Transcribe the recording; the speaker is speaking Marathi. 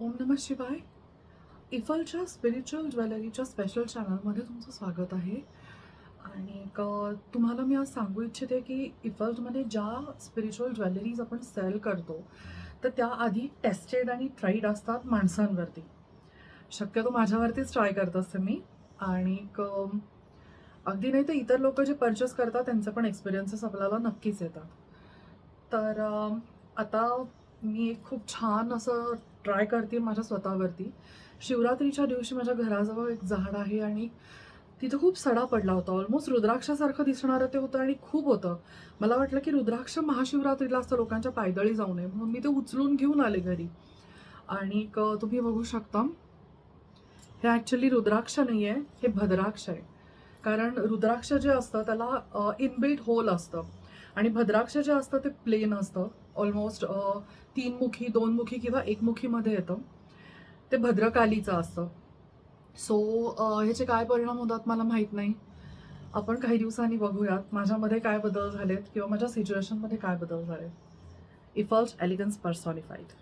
ओम नमः शिवाय. इफलच्या स्पिरिच्युअल ज्वेलरीच्या स्पेशल चॅनलमध्ये तुमचं स्वागत आहे. आणि तुम्हाला मी आज सांगू इच्छिते की इफलमध्ये ज्या स्पिरिच्युअल ज्वेलरीज आपण सेल करतो तर त्या आधी टेस्टेड आणि ट्राईड असतात माणसांवरती. शक्यतो माझ्यावरतीच ट्राय करत असते मी. आणि अगदी नाही तर इतर लोक जे परचेस करतात त्यांचे पण एक्सपिरियन्सेस आपल्याला नक्कीच येतात. तर आता मी एक खूप छान असं ट्राय करते माझ्या स्वतःवरती. शिवरात्रीच्या दिवशी माझ्या घराजवळ एक झाड आहे आणि तिथं खूप सडा पडला होता. ऑलमोस्ट रुद्राक्षासारखं दिसणारं ते होतं आणि खूप होतं. मला वाटलं की रुद्राक्ष महाशिवरात्रीला असतं, लोकांच्या पायदळी जाऊ नये म्हणून मी ते उचलून घेऊन आले घरी. आणि तुम्ही बघू शकता, हे ॲक्च्युली रुद्राक्ष नाही आहे, हे भद्राक्ष आहे. कारण रुद्राक्ष जे असतं त्याला इनबिल्ट होल असतं आणि भद्राक्ष जे असतं ते प्लेन असतं. ऑलमोस्ट 3 मुखी, 2 मुखी किंवा 1 मुखीमध्ये येतं. ते भद्रकालीचं असतं. सो ह्याचे काय परिणाम होतात मला माहीत नाही. आपण काही दिवसांनी बघूयात माझ्यामध्ये काय बदल झालेत किंवा माझ्या सिच्युएशनमध्ये काय बदल झाले. इफल्स एलिगन्स पर्सॉनिफाईड.